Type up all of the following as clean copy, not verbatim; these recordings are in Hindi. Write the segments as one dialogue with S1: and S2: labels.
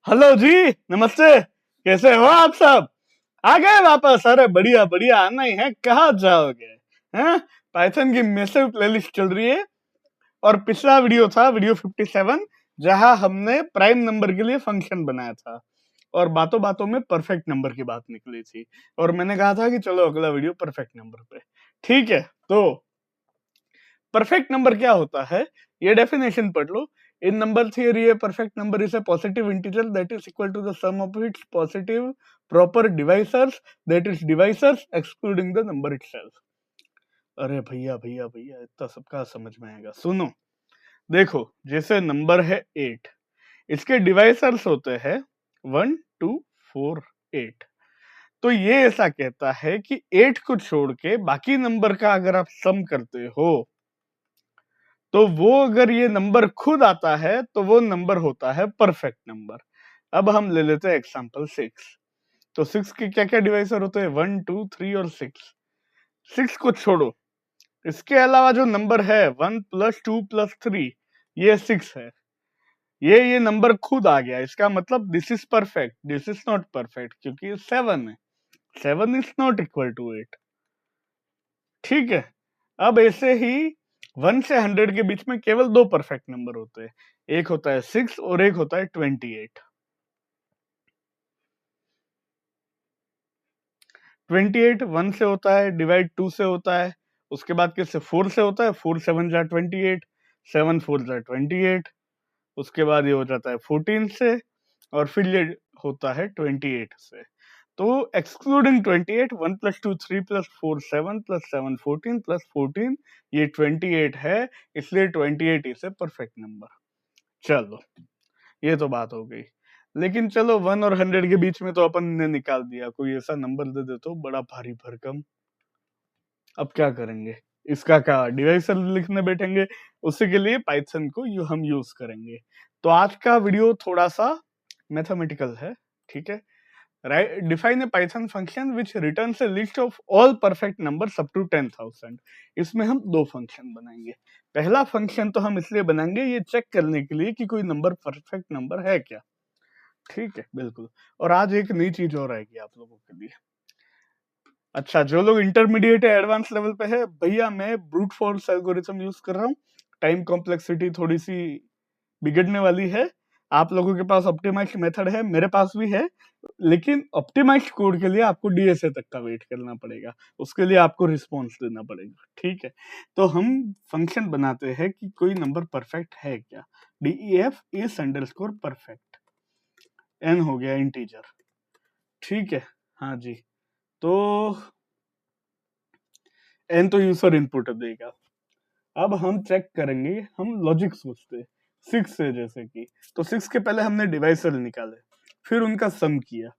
S1: हेलो जी, नमस्ते। कैसे हो आप सब? आ गए वापस? अरे बढ़िया बढ़िया, आना ही है, कहाँ जाओगे? हैं? पाइथन की मैसिव प्लेलिस्ट चल रही है और पिछला वीडियो था वीडियो 57, जहां हमने प्राइम नंबर के लिए फंक्शन बनाया था और बातों बातों में परफेक्ट नंबर की बात निकली थी और मैंने कहा था कि चलो अगला वीडियो परफेक्ट नंबर पे। ठीक है, तो परफेक्ट नंबर क्या होता है ये डेफिनेशन पढ़ लो। In number theory a perfect number is a positive integer that is equal to the sum of its positive proper divisors that is divisors excluding the number itself. अरे भैया भैया भैया, इतना सबका समझ में आएगा। सुनो, देखो, जैसे नंबर है 8, इसके डिवाइसर्स होते हैं 1 2 4 8। तो ये ऐसा कहता है कि 8 को छोड़ के बाकी नंबर का अगर आप सम करते हो तो वो अगर ये नंबर खुद आता है तो वो नंबर होता है परफेक्ट नंबर। अब हम ले लेते हैं एग्जांपल 6। तो 6 के क्या क्या डिवाइसर होते हैं? 1 2 3 और 6। 6 को छोड़ो, इसके अलावा जो नंबर है 1 प्लस 2 प्लस 3, ये 6 है। ये नंबर खुद आ गया, इसका मतलब this is perfect, this is not perfect, क्योंकि ये 7 है। 7 इज नॉट इक्वल टू 8। ठीक है, अब ऐसे ही 1 से 100 के बीच में केवल दो परफेक्ट नंबर होते हैं, एक होता है 6 और एक होता है 28। 28 1 से होता है, डिवाइड 2 से होता है, उसके बाद किससे? 4 से होता है, 4 7 जा 28, 7 4 जा 28, उसके बाद ये हो जाता है 14 से, और फिर ये होता है 28 से। तो excluding 28, 1 plus 2 3 plus 4 7 plus 7 14 plus 14, ये 28 है, इसलिए 28 इज ए परफेक्ट नंबर। चलो, ये तो बात हो गई। लेकिन चलो 1 और 100 के बीच में तो अपन ने निकाल दिया, कोई ऐसा नंबर दे दे तो बड़ा भारी भरकम। अब क्या करेंगे? इसका क्या डिवाइसर लिखने बैठेंगे? उसी के लिए पाइथन को हम यूज करेंगे। तो आज का वीडियो थोड़ा सा मैथमेटिकल है, ठीक है। Define a Python function which returns a list of all perfect numbers up to 10,000। इसमें हम दो फंक्शन बनाएंगे। पहला फंक्शन तो हम इसलिए बनाएंगे ये चेक करने के लिए कि कोई नंबर परफेक्ट नंबर है क्या। ठीक है, बिल्कुल। और आज एक नई चीज और आएगी आप लोगों के लिए। अच्छा, जो लोग इंटरमीडिएट या एडवांस लेवल पे है, भैया मैं ब्रूट फोर्स एल्गोरिथम यूज कर रहा हूँ। टाइम कॉम्प्लेक्सिटी थोड़ी सी बिगड़ने वाली है। आप लोगों के पास ऑप्टिमाइज्ड मेथड है, मेरे पास भी है, लेकिन ऑप्टिमाइज्ड कोड के लिए आपको डीएसए तक का वेट करना पड़ेगा, उसके लिए आपको रिस्पॉन्स देना पड़ेगा। ठीक है, तो हम फंक्शन बनाते हैं कि कोई नंबर परफेक्ट है क्या। Def is underscore perfect, n हो गया इंटीजर। ठीक है, हाँ जी। तो एन तो यूजर इनपुट देगा। अब हम चेक करेंगे, हम लॉजिक सोचते हैं 6 से, जैसे कि तो 6 के पहले हमने डिवाइसर निकाले, फिर उनका सम किया।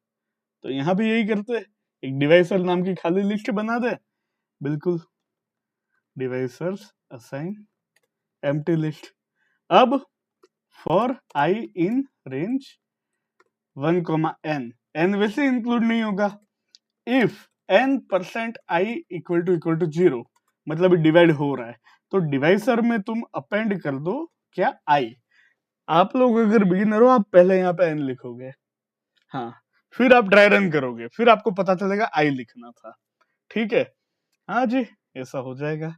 S1: तो यहाँ भी यही करते हैं, एक डिवाइसर नाम की खाली लिस्ट बना दे। बिल्कुल, डिवाइसर्स असाइन एम्प्टी लिस्ट। अब for I in range 1, n वैसे इंक्लूड नहीं होगा। इफ n%i इक्वल टू 0, मतलब डिवाइड हो रहा है, तो डिवाइसर में तुम अपेंड कर दो क्या? i। आप लोग अगर बिगिनर हो, आप पहले यहाँ पे n लिखोगे, हाँ, फिर आप ड्राई रन करोगे, फिर आपको पता चलेगा i लिखना था। ठीक है, हाँ जी, ऐसा हो जाएगा।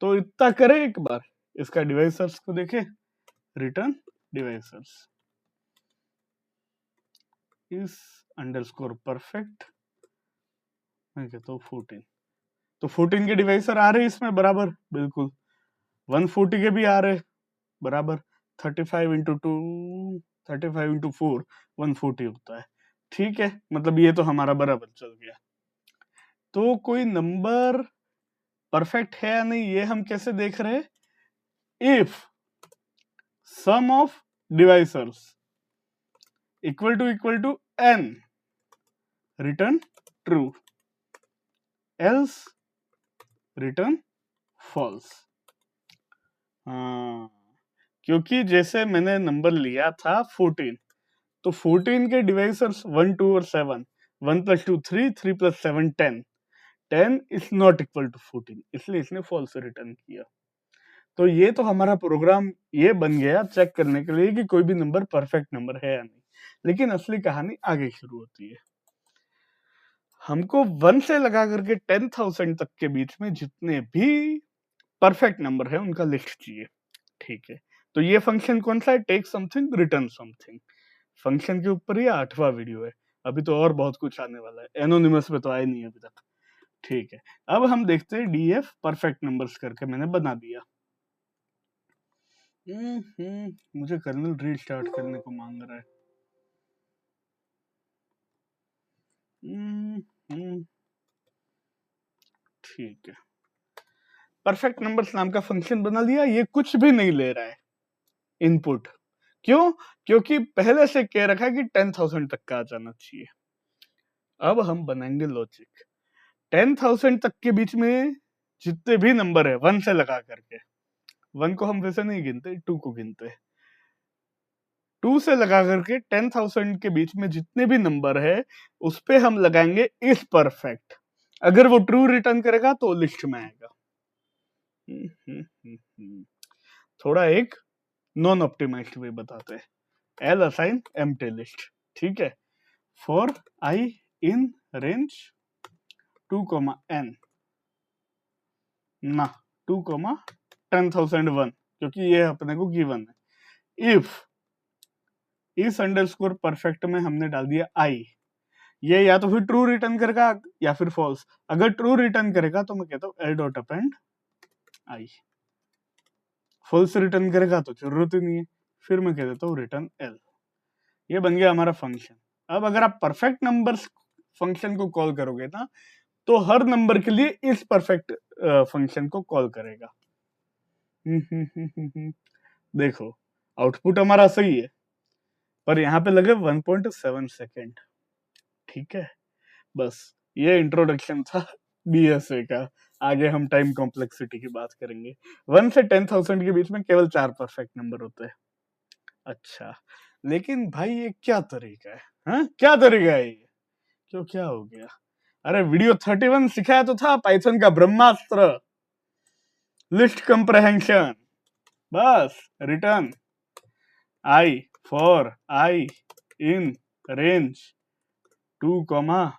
S1: तो इतना करें एक बार, इसका डिवाइसर्स को देखें। रिटर्न डिवाइसर्स इस अंडरस्कोर परफेक्ट, मैं कहता हूँ 14। तो 14 के डिवाइसर आ रहे इसमें बराबर, बिल्कुल। 140 के भी आ रहे बराबर। 35 इंटू 2, 35 इंटू 4 140 होता है। ठीक है, मतलब ये तो हमारा बराबर चल गया। तो कोई नंबर परफेक्ट है या नहीं ये हम कैसे देख रहे हैं? If sum of divisors equal to n, return true, else return false. हाँ, क्योंकि जैसे मैंने नंबर लिया था 14, तो 14 के डिवाइसर्स 1 2 और 7, 1 plus 2 3, 3 plus 7 10, 10 is not equal to 14, इसलिए इसने फॉल्स रिटर्न किया। तो ये तो हमारा प्रोग्राम ये बन गया चेक करने के लिए कि कोई भी नंबर परफेक्ट नंबर है या नहीं। लेकिन असली कहानी आगे शुरू होती है। हमको 1 से लगा करके 10,000 तक के बीच में जितने भी परफेक्ट नंबर है उनका लिस्ट चाहिए, ठीक है। तो ये फंक्शन कौन सा है? Take something return something. Function के ऊपर ये 8वां वीडियो है। अभी तो और बहुत कुछ आने वाला है, एनोनिमस पे तो आया नहीं अभी तक, ठीक है। अब हम देखते हैं डीएफ परफेक्ट नंबर्स करके मैंने बना दिया। मुझे कर्नल रीस्टार्ट करने को मांग रहा है। ठीक है, परफेक्ट नंबर्स नाम का फंक्शन बना लिया। ये कुछ भी नहीं ले रहा है इनपुट। क्यों? क्योंकि पहले से कह रखा है कि 10,000 तक का आ जाना चाहिए। अब हम बनाएंगे लॉजिक। 10,000 तक के बीच में जितने भी नंबर है 1 से लगा करके, 1 को हम वैसे नहीं गिनते, 2 को गिनते। 2 से लगा करके 10,000 के बीच में जितने भी नंबर है उस पे हम लगाएंगे इस परफेक्ट। अगर वो ट्रू रिटर्न करेगा तो लिस्ट में आएगा। थोड़ा एक नॉन ऑप्टिमाइज्ड वे बताते हैं। एल असाइन एम्प्टी लिस्ट, ठीक है। For I in range 2, n ना 2, 10,001, क्योंकि ये अपने को गिवन है। इफ इस अंडरस्कोर परफेक्ट में हमने डाल दिया आई, ये या तो फिर ट्रू रिटर्न करेगा या फिर फॉल्स। अगर ट्रू रिटर्न करेगा तो मैं कहता हूँ एल डॉट अपेंड आई, फॉल्स रिटर्न करेगा तो जरूरत ही नहीं है, फिर मैं कह देता हूँ रिटर्न एल। ये बन गया हमारा फंक्शन। अब अगर आप परफेक्ट नंबर्स फंक्शन को कॉल करोगे ना तो हर नंबर के लिए इस परफेक्ट फंक्शन को कॉल करेगा। देखो आउटपुट हमारा सही है, पर यहाँ पे लगे 1.7 सेकेंड, ठीक है। बस ये इंट्रोडक्शन था बीएसए का। आगे हम टाइम कॉम्प्लेक्सिटी की बात करेंगे। 1 से 10,000 के बीच में केवल 4 परफेक्ट नंबर होते हैं। अच्छा, लेकिन भाई ये क्या तरीका है? हाँ, क्या तरीका है ये? क्यों, क्या हो गया? अरे वीडियो 31 सिखाया तो था पाइथन का ब्रह्मास्त्र, लिस्ट कंप्रहेंशन। बस return I for I in range 2,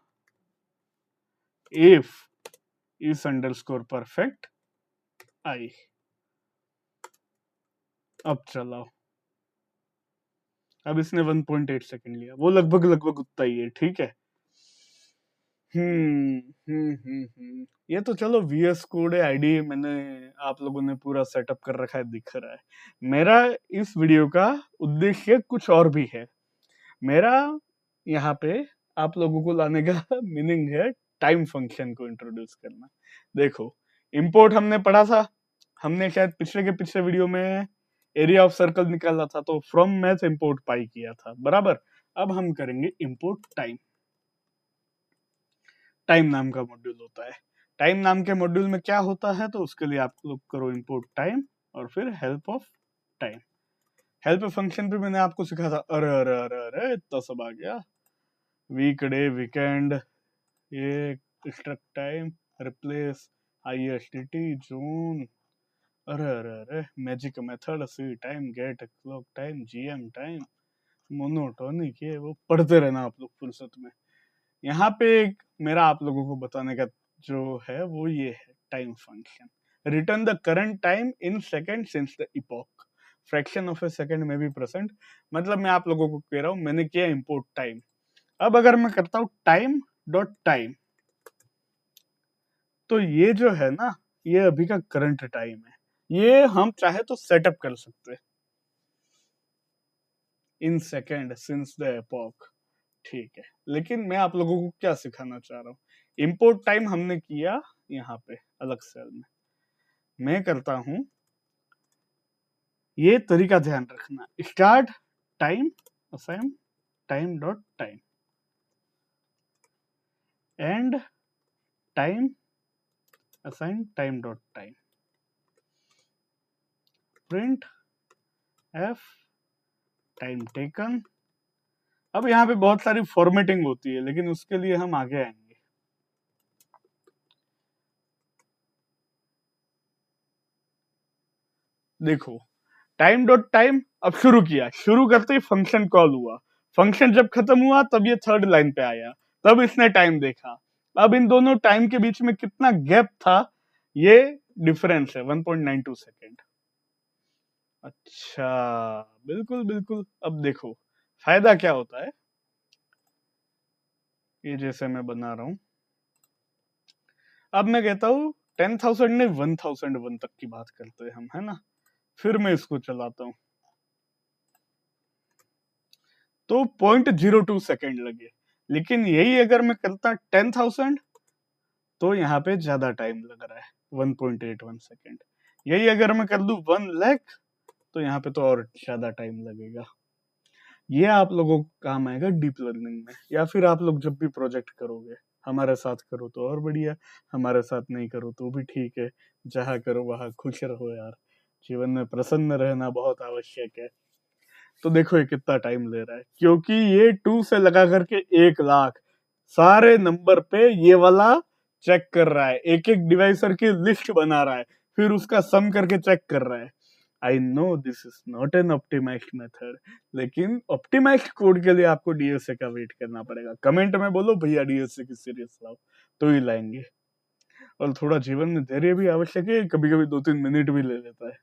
S1: if इस अंडरस्कोर परफेक्ट आई। अब चलाओ। अब इसने 1.8 सेकंड लिया, वो लगभग उतना ही है, ठीक है। ये तो चलो VS कोड है, आईडी मैंने आप लोगों ने पूरा सेटअप कर रखा है, दिख रहा है। मेरा इस वीडियो का उद्देश्य कुछ और भी है। मेरा यहाँ पे आप लोगों को लाने का मीनिंग है टाइम फंक्शन को इंट्रोड्यूस करना। देखो इंपोर्ट हमने पढ़ा था, हमने शायद पिछले के पिछले वीडियो में एरिया ऑफ सर्कल निकाला था, तो फ्रॉम मैथ इंपोर्ट पाई किया था, बराबर। अब हम करेंगे इंपोर्ट टाइम। टाइम नाम का मॉड्यूल होता है। टाइम नाम के मॉड्यूल में क्या होता है, तो उसके लिए आप लोग करो इंपोर्ट टाइम और फिर help of time. Help function पे मैंने आपको सिखाया था। अरे अरे अरे अरे इतना सब आ गया। वीकडे, वीकेंड, ये स्ट्रक्ट टाइम, रिप्लेस, आईएसटीटी, जून, अरे अरे अरे magic method, C time, get clock time, GM time, monotonic, ये वो पढ़ते रहना आप लोग फुर्सत में। यहाँ पे एक मेरा आप लोगों को बताने का जो है वो ये है time function. Return the current time in second since the epoch, fraction of A second में भी परसेंट। मतलब मैं आप लोगों को कह रहा हूँ मैंने किया इंपोर्ट टाइम। अब अगर मैं करता हूँ टाइम डॉट टाइम, तो ये जो है ना, ये अभी का करंट टाइम है। ये हम चाहे तो सेटअप कर सकते हैं in second since the epoch, ठीक है। लेकिन मैं आप लोगों को क्या सिखाना चाह रहा हूँ, इंपोर्ट टाइम हमने किया यहाँ पे अलग सेल में। मैं करता हूं ये तरीका ध्यान रखना, start time assign time dot time, and time assign time dot time, print F time taken. अब यहाँ पे बहुत सारी फॉर्मेटिंग होती है, लेकिन उसके लिए हम आगे आएंगे। देखो टाइम डॉट टाइम अब शुरू किया, शुरू करते ही फंक्शन कॉल हुआ, फंक्शन जब खत्म हुआ तब ये थर्ड लाइन पे आया, तब इसने टाइम देखा। अब इन दोनों टाइम के बीच में कितना गैप था, ये डिफरेंस है 1.92 सेकेंड। अच्छा, बिल्कुल बिल्कुल। अब देखो फायदा क्या होता है, ये जैसे मैं बना रहा हूं, अब मैं कहता हूं 10,000 नहीं 1,001 तक की बात करते हैं हम, है ना। फिर मैं इसको चलाता हूं तो 0.02 सेकेंड लगे, लेकिन यही अगर मैं करता 10,000 तो यहाँ पे ज्यादा टाइम लग रहा है 1.81 सेकेंड। यही अगर मैं कर दूं 1 लाख तो यहाँ पे तो और ज्यादा टाइम लगेगा। ये आप लोगों को काम आएगा डीप लर्निंग में, या फिर आप लोग जब भी प्रोजेक्ट करोगे। हमारे साथ करो तो और बढ़िया, हमारे साथ नहीं करो तो भी ठीक है। जहाँ करो वहां खुश रहो यार, जीवन में प्रसन्न रहना बहुत आवश्यक है। तो देखो ये कितना टाइम ले रहा है, क्योंकि ये 2 से लगा करके 1 लाख सारे नंबर पे ये वाला चेक कर रहा है, एक एक डिवाइसर की लिस्ट बना रहा है, फिर उसका सम करके चेक कर रहा है। I know this is not an optimized method, लेकिन ऑप्टिमाइज्ड कोड के लिए आपको डीएसए का वेट करना पड़ेगा। कमेंट में बोलो भैया डीएसए की सीरीज लाओ, तो ही लाएंगे। और थोड़ा जीवन में धैर्य भी आवश्यक है, कभी कभी 2-3 मिनट भी ले लेता है।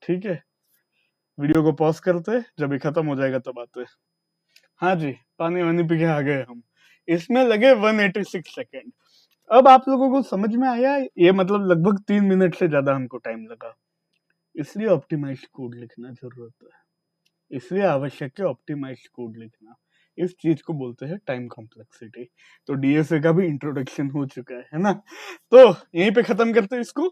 S1: ठीक है, वीडियो को पॉज करते हैं, जब ये खत्म हो जाएगा तब आते हैं। हाँ जी, पानी वानी पी के आ गए हम। इसमें लगे 186 सेकेंड। अब आप लोगों को समझ में आया, ये मतलब लगभग 3 मिनट से ज्यादा हमको टाइम लगा। इसलिए ऑप्टिमाइज्ड कोड लिखना जरूरत है, इसलिए आवश्यक है ऑप्टिमाइज्ड कोड लिखना। इस चीज को बोलते हैं टाइम कॉम्प्लेक्सिटी। तो डीएसए का भी इंट्रोडक्शन हो चुका है ना। तो यहीं पे खत्म करते हैं इसको।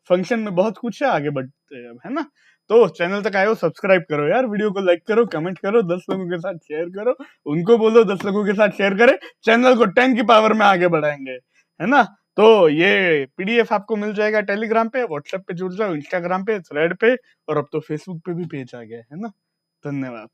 S1: फंक्शन में बहुत कुछ है, आगे बढ़ते हैं अब, है ना। तो चैनल तक आए हो सब्सक्राइब करो यार, वीडियो को लाइक करो, कमेंट करो, 10 लोगों के साथ शेयर करो, उनको बोलो 10 लोगों के साथ शेयर करे, चैनल को 10 की पावर में आगे बढ़ाएंगे, है ना। तो ये पीडीएफ आपको मिल जाएगा टेलीग्राम पे, व्हाट्सएप पे जुड़ जाओ, इंस्टाग्राम पे, थ्रेड पे, और अब तो फेसबुक पे भी पेज आ गया है ना। धन्यवाद।